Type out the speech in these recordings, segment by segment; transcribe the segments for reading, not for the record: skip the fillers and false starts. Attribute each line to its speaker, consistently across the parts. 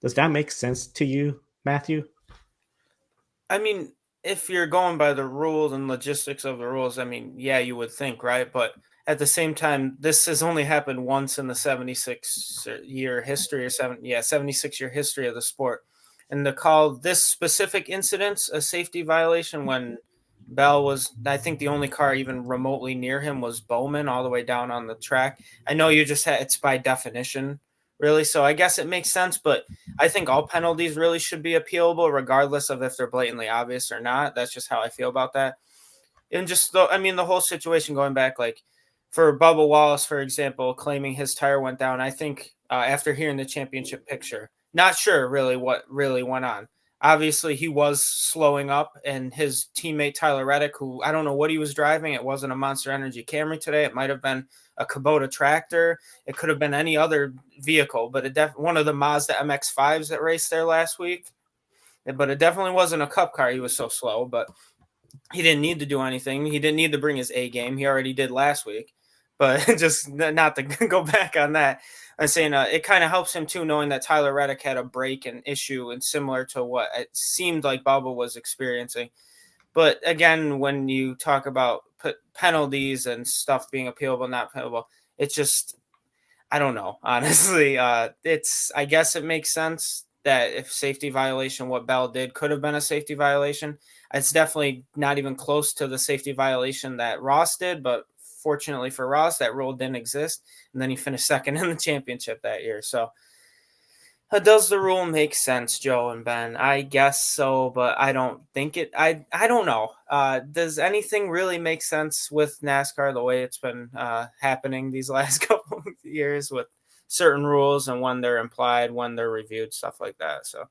Speaker 1: Does that make sense to you, Matthew?
Speaker 2: I mean, if you're going by the rules and logistics of the rules, I mean, yeah, you would think, right? But at the same time, this has only happened once in the 76 year history, or 76-year history of the sport. And to call this specific incident a safety violation when Bell was, I think the only car even remotely near him was Bowman all the way down on the track. I know you just had, it's by definition, really. So I guess it makes sense, but I think all penalties really should be appealable, regardless of if they're blatantly obvious or not. That's just how I feel about that. And just the, I mean, the whole situation going back, like for Bubba Wallace, for example, claiming his tire went down. I think after hearing the championship picture, not sure really what really went on. Obviously, he was slowing up, and his teammate Tyler Reddick, who I don't know what he was driving, it wasn't a Monster Energy Camry today. It might have been a Kubota tractor. It could have been any other vehicle, but one of the Mazda MX-5s that raced there last week. But it definitely wasn't a Cup car. He was so slow, but he didn't need to do anything. He didn't need to bring his A game. He already did last week. But just not to go back on that, I'm saying it kind of helps him too, knowing that Tyler Reddick had a break and issue, and similar to what it seemed like Bubba was experiencing. But again, when you talk about penalties and stuff being appealable, not appealable, it's just I don't know. Honestly, it's I guess it makes sense that if safety violation, what Bell did could have been a safety violation. It's definitely not even close to the safety violation that Ross did, but fortunately for Ross, that rule didn't exist, and then he finished second in the championship that year. So does the rule make sense, Joe and Ben? I guess so, but I don't think it. I don't know. Does anything really make sense with NASCAR the way it's been happening these last couple of years with certain rules and when they're implied, when they're reviewed, stuff like that? So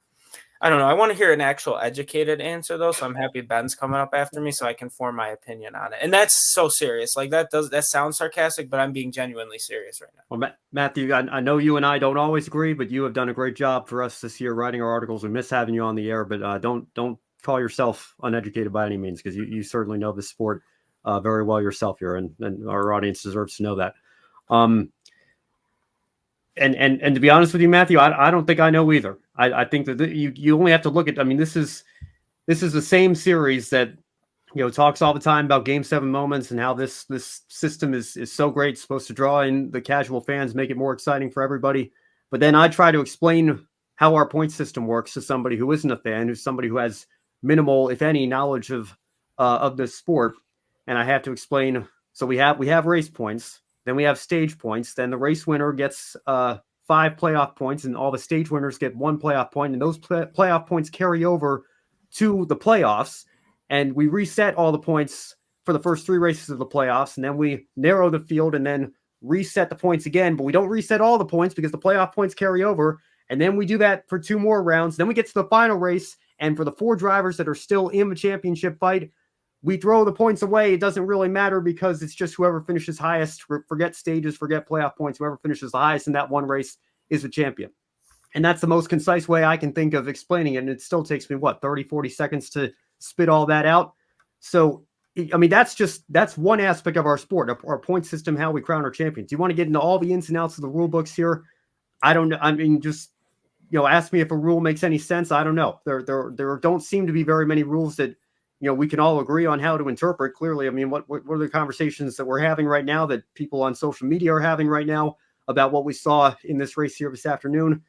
Speaker 2: I don't know. I want to hear an actual educated answer though, so I'm happy Ben's coming up after me so I can form my opinion on it. And that's so serious. Like that sounds sarcastic, but I'm being genuinely serious right now.
Speaker 3: Well, Matthew, I know you and I don't always agree, but you have done a great job for us this year writing our articles. We miss having you on the air, but don't call yourself uneducated by any means, because you certainly know the sport very well yourself here, and our audience deserves to know that. And to be honest with you, Matthew, I don't think I know either. I think that you only have to look at. I mean, this is the same series that talks all the time about Game 7 moments and how this system is so great, it's supposed to draw in the casual fans, make it more exciting for everybody. But then I try to explain how our point system works to somebody who isn't a fan, who's somebody who has minimal, if any, knowledge of this sport, and I have to explain. So we have race points, then we have stage points, then the race winner gets 5 playoff points, and all the stage winners get 1 playoff point, and those playoff points carry over to the playoffs. And we reset all the points for the first 3 races of the playoffs, and then we narrow the field and then reset the points again. But we don't reset all the points because the playoff points carry over. And then we do that for 2 more rounds. Then we get to the final race, and for the 4 drivers that are still in the championship fight, we throw the points away. It doesn't really matter because it's just whoever finishes highest. Forget stages, forget playoff points. Whoever finishes the highest in that one race is the champion. And that's the most concise way I can think of explaining it. And it still takes me, 30, 40 seconds to spit all that out. So, I mean, that's one aspect of our sport, our point system, how we crown our champions. You want to get into all the ins and outs of the rule books here? I don't know. I mean, just, ask me if a rule makes any sense. I don't know. There don't seem to be very many rules that, we can all agree on how to interpret. Clearly, I mean, what are the conversations that we're having right now, that people on social media are having right now about what we saw in this race here this afternoon?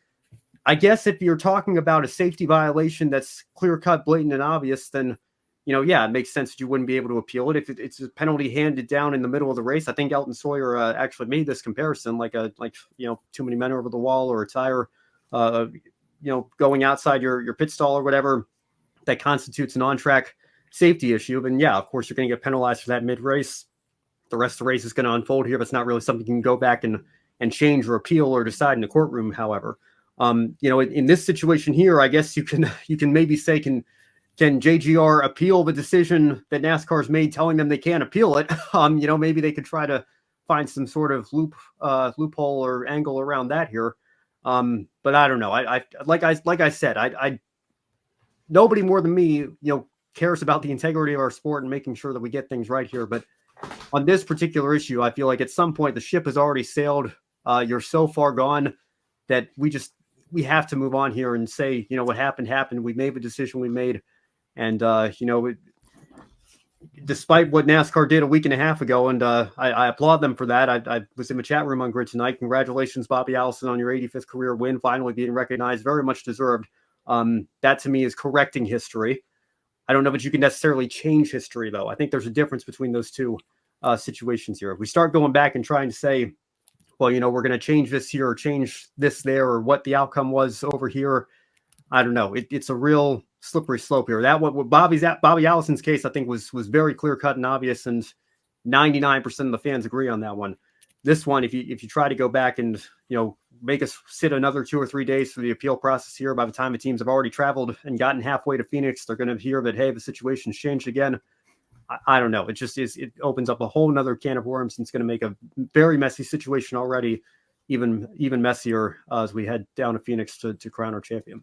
Speaker 3: I guess if you're talking about a safety violation that's clear-cut, blatant, and obvious, then, yeah, it makes sense that you wouldn't be able to appeal it. If it's a penalty handed down in the middle of the race, I think Elton Sawyer actually made this comparison, like too many men over the wall, or a tire, going outside your pit stall or whatever, that constitutes an on-track safety issue. And yeah, of course, you're going to get penalized for that mid-race. The rest of the race is going to unfold here, but it's not really something you can go back and change or appeal or decide in the courtroom, however. In this situation here, I guess you can maybe say, can JGR appeal the decision that NASCAR's made, telling them they can't appeal it? Maybe they could try to find some sort of loophole or angle around that here. But I don't know. I like I said, nobody more than me, cares about the integrity of our sport and making sure that we get things right here. But on this particular issue, I feel like at some point the ship has already sailed. You're so far gone that we have to move on here and say, what happened. We made the decision we made. And, despite what NASCAR did a week and a half ago, and I applaud them for that. I was in the chat room on Grid tonight. Congratulations, Bobby Allison, on your 85th career win, finally being recognized. Very much deserved. That to me is correcting history. I don't know that you can necessarily change history, though. I think there's a difference between those two situations here. If we start going back and trying to say, well, we're going to change this here or change this there, or what the outcome was over here, I don't know. It's a real slippery slope here. That what Bobby Allison's case, I think, was very clear cut and obvious, and 99% of the fans agree on that one. This one, if you try to go back and make us sit another 2 or 3 days for the appeal process here, by the time the teams have already traveled and gotten halfway to Phoenix, they're going to hear that, hey, the situation's changed again. I don't know. It just is. It opens up a whole nother can of worms, and it's going to make a very messy situation already even messier as we head down to Phoenix to crown our champion.